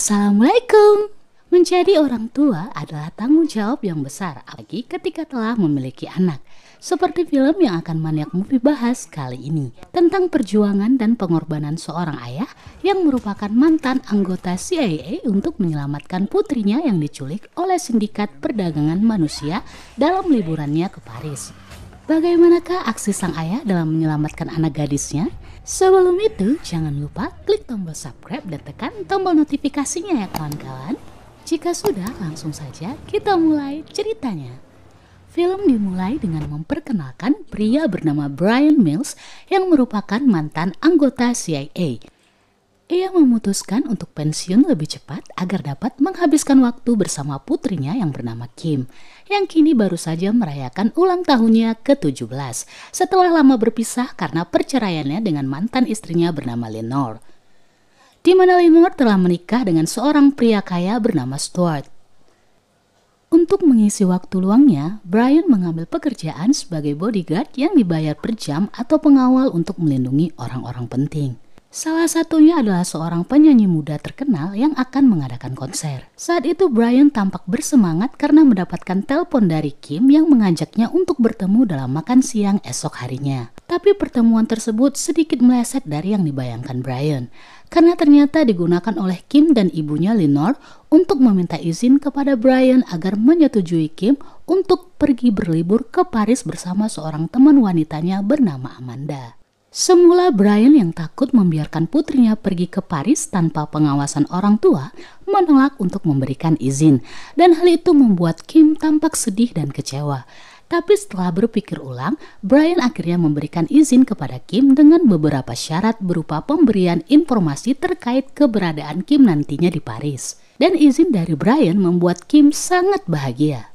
Assalamualaikum. Menjadi orang tua adalah tanggung jawab yang besar, apalagi ketika telah memiliki anak. Seperti film yang akan Maniak Movie bahas kali ini, tentang perjuangan dan pengorbanan seorang ayah yang merupakan mantan anggota CIA untuk menyelamatkan putrinya yang diculik oleh sindikat perdagangan manusia dalam liburannya ke Paris. Bagaimanakah aksi sang ayah dalam menyelamatkan anak gadisnya? Sebelum itu, jangan lupa klik tombol subscribe dan tekan tombol notifikasinya ya kawan-kawan. Jika sudah, langsung saja kita mulai ceritanya. Film dimulai dengan memperkenalkan pria bernama Bryan Mills yang merupakan mantan anggota CIA. Ia memutuskan untuk pensiun lebih cepat agar dapat menghabiskan waktu bersama putrinya yang bernama Kim, yang kini baru saja merayakan ulang tahunnya ke-17 setelah lama berpisah karena perceraiannya dengan mantan istrinya bernama Lenore, di mana Lenore telah menikah dengan seorang pria kaya bernama Stuart. Untuk mengisi waktu luangnya, Bryan mengambil pekerjaan sebagai bodyguard yang dibayar per jam atau pengawal untuk melindungi orang-orang penting. Salah satunya adalah seorang penyanyi muda terkenal yang akan mengadakan konser. Saat itu Bryan tampak bersemangat karena mendapatkan telepon dari Kim yang mengajaknya untuk bertemu dalam makan siang esok harinya. Tapi pertemuan tersebut sedikit meleset dari yang dibayangkan Bryan, karena ternyata digunakan oleh Kim dan ibunya Lenore untuk meminta izin kepada Bryan agar menyetujui Kim untuk pergi berlibur ke Paris bersama seorang teman wanitanya bernama Amanda. Semula Bryan yang takut membiarkan putrinya pergi ke Paris tanpa pengawasan orang tua menolak untuk memberikan izin, dan hal itu membuat Kim tampak sedih dan kecewa. Tapi setelah berpikir ulang, Bryan akhirnya memberikan izin kepada Kim dengan beberapa syarat berupa pemberian informasi terkait keberadaan Kim nantinya di Paris. Dan izin dari Bryan membuat Kim sangat bahagia.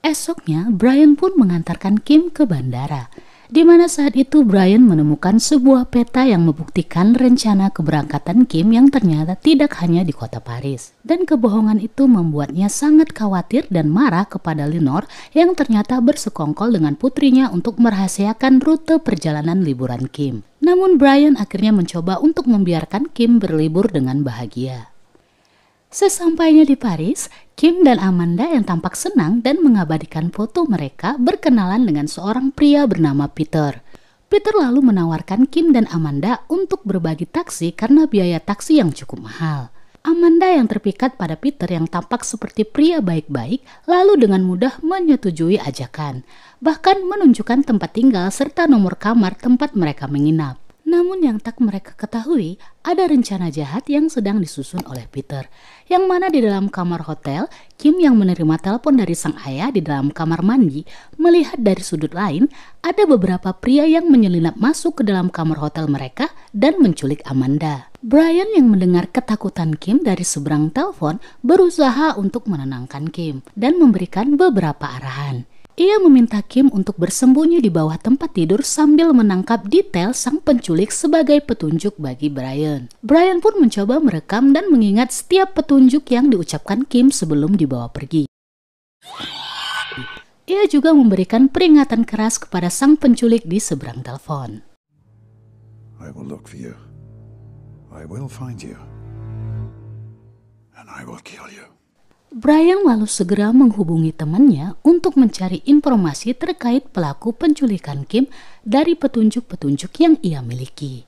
Esoknya, Bryan pun mengantarkan Kim ke bandara, di mana saat itu Bryan menemukan sebuah peta yang membuktikan rencana keberangkatan Kim yang ternyata tidak hanya di kota Paris. Dan kebohongan itu membuatnya sangat khawatir dan marah kepada Lenore yang ternyata bersekongkol dengan putrinya untuk merahasiakan rute perjalanan liburan Kim. Namun Bryan akhirnya mencoba untuk membiarkan Kim berlibur dengan bahagia. Sesampainya di Paris, Kim dan Amanda yang tampak senang dan mengabadikan foto mereka berkenalan dengan seorang pria bernama Peter. Peter lalu menawarkan Kim dan Amanda untuk berbagi taksi karena biaya taksi yang cukup mahal. Amanda yang terpikat pada Peter yang tampak seperti pria baik-baik lalu dengan mudah menyetujui ajakan, bahkan menunjukkan tempat tinggal serta nomor kamar tempat mereka menginap. Namun yang tak mereka ketahui, ada rencana jahat yang sedang disusun oleh Peter, yang mana di dalam kamar hotel, Kim yang menerima telepon dari sang ayah di dalam kamar mandi, melihat dari sudut lain, ada beberapa pria yang menyelinap masuk ke dalam kamar hotel mereka dan menculik Amanda. Bryan yang mendengar ketakutan Kim dari seberang telepon berusaha untuk menenangkan Kim dan memberikan beberapa arahan. Ia meminta Kim untuk bersembunyi di bawah tempat tidur sambil menangkap detail sang penculik sebagai petunjuk bagi Bryan. Bryan pun mencoba merekam dan mengingat setiap petunjuk yang diucapkan Kim sebelum dibawa pergi. Ia juga memberikan peringatan keras kepada sang penculik di seberang telepon. I will look for you. I will find you. And I will kill you. Bryan lalu segera menghubungi temannya untuk mencari informasi terkait pelaku penculikan Kim dari petunjuk-petunjuk yang ia miliki.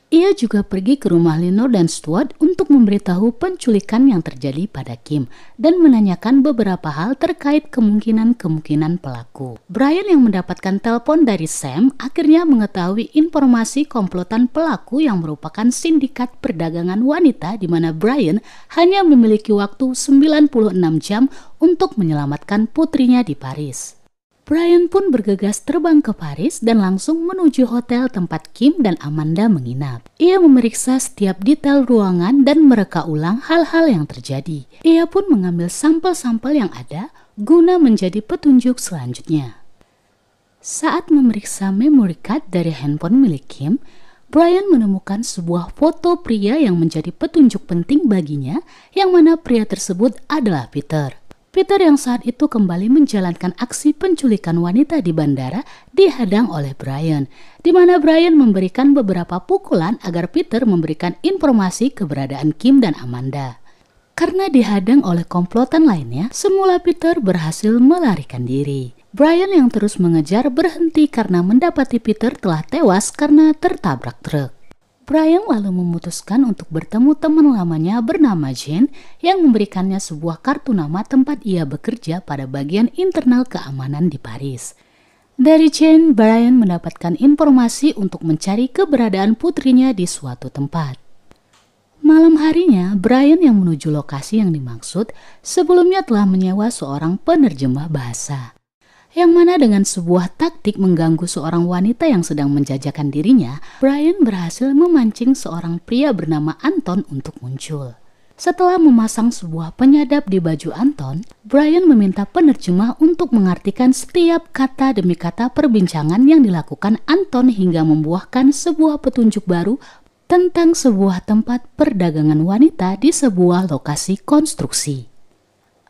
Ia juga pergi ke rumah Lenore dan Stuart untuk memberitahu penculikan yang terjadi pada Kim dan menanyakan beberapa hal terkait kemungkinan-kemungkinan pelaku. Bryan yang mendapatkan telepon dari Sam akhirnya mengetahui informasi komplotan pelaku yang merupakan sindikat perdagangan wanita, di mana Bryan hanya memiliki waktu 96 jam untuk menyelamatkan putrinya di Paris. Bryan pun bergegas terbang ke Paris dan langsung menuju hotel tempat Kim dan Amanda menginap. Ia memeriksa setiap detail ruangan dan mereka ulang hal-hal yang terjadi. Ia pun mengambil sampel-sampel yang ada guna menjadi petunjuk selanjutnya. Saat memeriksa memory card dari handphone milik Kim, Bryan menemukan sebuah foto pria yang menjadi petunjuk penting baginya, yang mana pria tersebut adalah Peter. Peter yang saat itu kembali menjalankan aksi penculikan wanita di bandara dihadang oleh Bryan, di mana Bryan memberikan beberapa pukulan agar Peter memberikan informasi keberadaan Kim dan Amanda. Karena dihadang oleh komplotan lainnya, semula Peter berhasil melarikan diri. Brian yang terus mengejar berhenti karena mendapati Peter telah tewas karena tertabrak truk. Brian lalu memutuskan untuk bertemu teman lamanya bernama Jane yang memberikannya sebuah kartu nama tempat ia bekerja pada bagian internal keamanan di Paris. Dari Jane, Brian mendapatkan informasi untuk mencari keberadaan putrinya di suatu tempat. Malam harinya, Brian yang menuju lokasi yang dimaksud sebelumnya telah menyewa seorang penerjemah bahasa. Yang mana dengan sebuah taktik mengganggu seorang wanita yang sedang menjajakan dirinya, Brian berhasil memancing seorang pria bernama Anton untuk muncul. Setelah memasang sebuah penyadap di baju Anton, Brian meminta penerjemah untuk mengartikan setiap kata demi kata perbincangan yang dilakukan Anton hingga membuahkan sebuah petunjuk baru tentang sebuah tempat perdagangan wanita di sebuah lokasi konstruksi.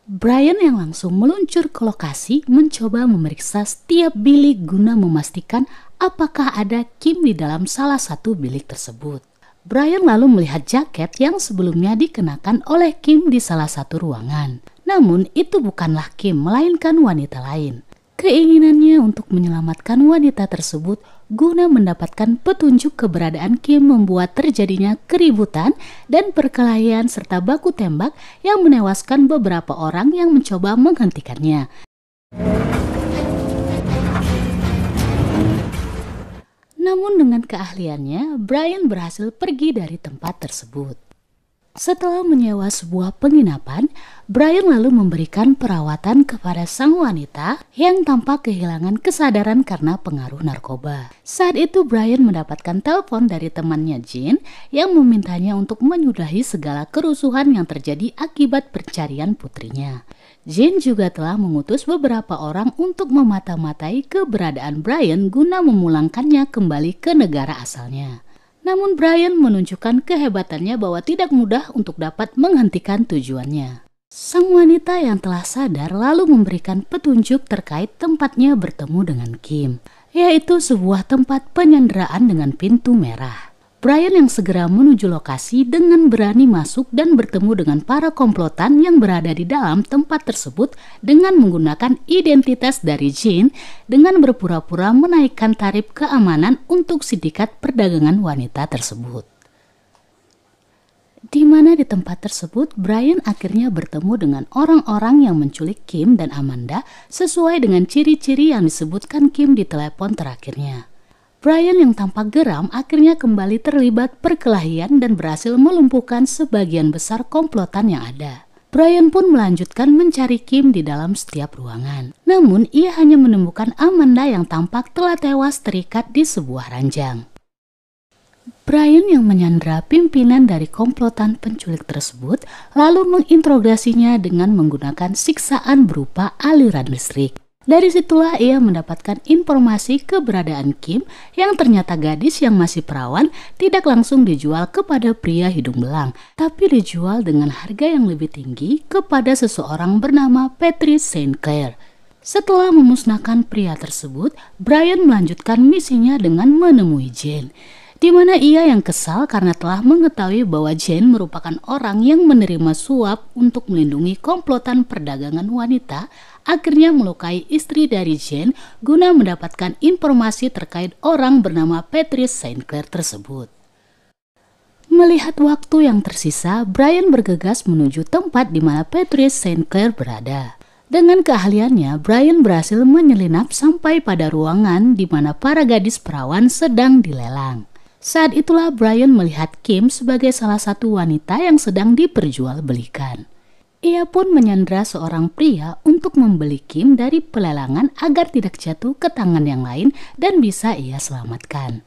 Brian yang langsung meluncur ke lokasi mencoba memeriksa setiap bilik guna memastikan apakah ada Kim di dalam salah satu bilik tersebut. Brian lalu melihat jaket yang sebelumnya dikenakan oleh Kim di salah satu ruangan. Namun itu bukanlah Kim, melainkan wanita lain. Keinginannya untuk menyelamatkan wanita tersebut guna mendapatkan petunjuk keberadaan Kim membuat terjadinya keributan dan perkelahian serta baku tembak yang menewaskan beberapa orang yang mencoba menghentikannya. Namun dengan keahliannya, Brian berhasil pergi dari tempat tersebut. Setelah menyewa sebuah penginapan, Brian lalu memberikan perawatan kepada sang wanita yang tampak kehilangan kesadaran karena pengaruh narkoba. Saat itu Brian mendapatkan telepon dari temannya Jane yang memintanya untuk menyudahi segala kerusuhan yang terjadi akibat pencarian putrinya. Jane juga telah mengutus beberapa orang untuk memata-matai keberadaan Brian guna memulangkannya kembali ke negara asalnya. Namun Brian menunjukkan kehebatannya bahwa tidak mudah untuk dapat menghentikan tujuannya. Sang wanita yang telah sadar lalu memberikan petunjuk terkait tempatnya bertemu dengan Kim, yaitu sebuah tempat penyanderaan dengan pintu merah. Brian yang segera menuju lokasi dengan berani masuk dan bertemu dengan para komplotan yang berada di dalam tempat tersebut dengan menggunakan identitas dari Jane dengan berpura-pura menaikkan tarif keamanan untuk sindikat perdagangan wanita tersebut. Di mana di tempat tersebut Brian akhirnya bertemu dengan orang-orang yang menculik Kim dan Amanda sesuai dengan ciri-ciri yang disebutkan Kim di telepon terakhirnya. Brian yang tampak geram akhirnya kembali terlibat perkelahian dan berhasil melumpuhkan sebagian besar komplotan yang ada. Brian pun melanjutkan mencari Kim di dalam setiap ruangan. Namun ia hanya menemukan Amanda yang tampak telah tewas terikat di sebuah ranjang. Brian yang menyandra pimpinan dari komplotan penculik tersebut lalu menginterogasinya dengan menggunakan siksaan berupa aliran listrik. Dari situlah ia mendapatkan informasi keberadaan Kim yang ternyata gadis yang masih perawan tidak langsung dijual kepada pria hidung belang, tapi dijual dengan harga yang lebih tinggi kepada seseorang bernama Patrice St. Clair. Setelah memusnahkan pria tersebut, Brian melanjutkan misinya dengan menemui Jane, di mana ia yang kesal karena telah mengetahui bahwa Jane merupakan orang yang menerima suap untuk melindungi komplotan perdagangan wanita, akhirnya melukai istri dari Jane guna mendapatkan informasi terkait orang bernama Patrice St. Clair tersebut. Melihat waktu yang tersisa, Brian bergegas menuju tempat di mana Patrice St. Clair berada. Dengan keahliannya, Brian berhasil menyelinap sampai pada ruangan di mana para gadis perawan sedang dilelang. Saat itulah Brian melihat Kim sebagai salah satu wanita yang sedang diperjualbelikan. Ia pun menyandra seorang pria untuk membeli Kim dari pelelangan agar tidak jatuh ke tangan yang lain dan bisa ia selamatkan.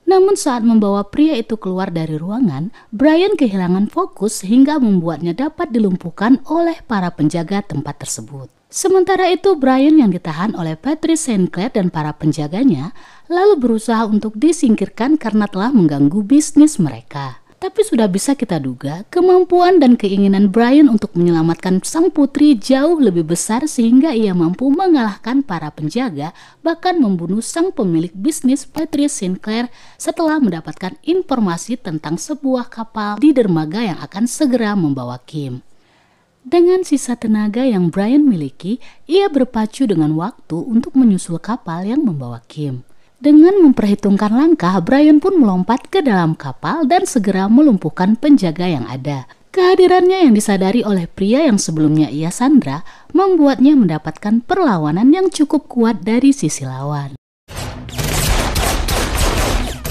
Namun saat membawa pria itu keluar dari ruangan, Brian kehilangan fokus hingga membuatnya dapat dilumpuhkan oleh para penjaga tempat tersebut. Sementara itu Brian yang ditahan oleh Patrice St. Clair dan para penjaganya lalu berusaha untuk disingkirkan karena telah mengganggu bisnis mereka. Tapi sudah bisa kita duga kemampuan dan keinginan Brian untuk menyelamatkan sang putri jauh lebih besar sehingga ia mampu mengalahkan para penjaga, bahkan membunuh sang pemilik bisnis Patrice St. Clair setelah mendapatkan informasi tentang sebuah kapal di dermaga yang akan segera membawa Kim. Dengan sisa tenaga yang Brian miliki, ia berpacu dengan waktu untuk menyusul kapal yang membawa Kim. Dengan memperhitungkan langkah, Brian pun melompat ke dalam kapal dan segera melumpuhkan penjaga yang ada. Kehadirannya yang disadari oleh pria yang sebelumnya ia sandra membuatnya mendapatkan perlawanan yang cukup kuat dari sisi lawan.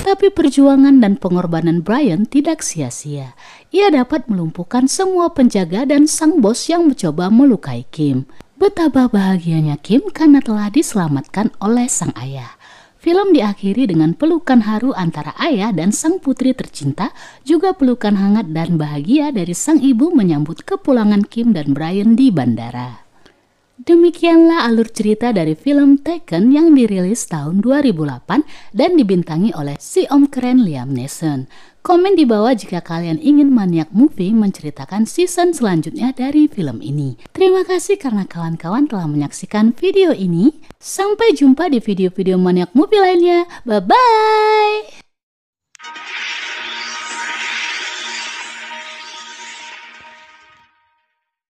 Tapi perjuangan dan pengorbanan Brian tidak sia-sia. Ia dapat melumpuhkan semua penjaga dan sang bos yang mencoba melukai Kim. Betapa bahagianya Kim karena telah diselamatkan oleh sang ayah. Film diakhiri dengan pelukan haru antara ayah dan sang putri tercinta, juga pelukan hangat dan bahagia dari sang ibu menyambut kepulangan Kim dan Brian di bandara. Demikianlah alur cerita dari film Taken yang dirilis tahun 2008 dan dibintangi oleh si om keren Liam Neeson. Komen di bawah jika kalian ingin Maniac Movie menceritakan season selanjutnya dari film ini. Terima kasih karena kawan-kawan telah menyaksikan video ini. Sampai jumpa di video-video Maniac Movie lainnya. Bye-bye!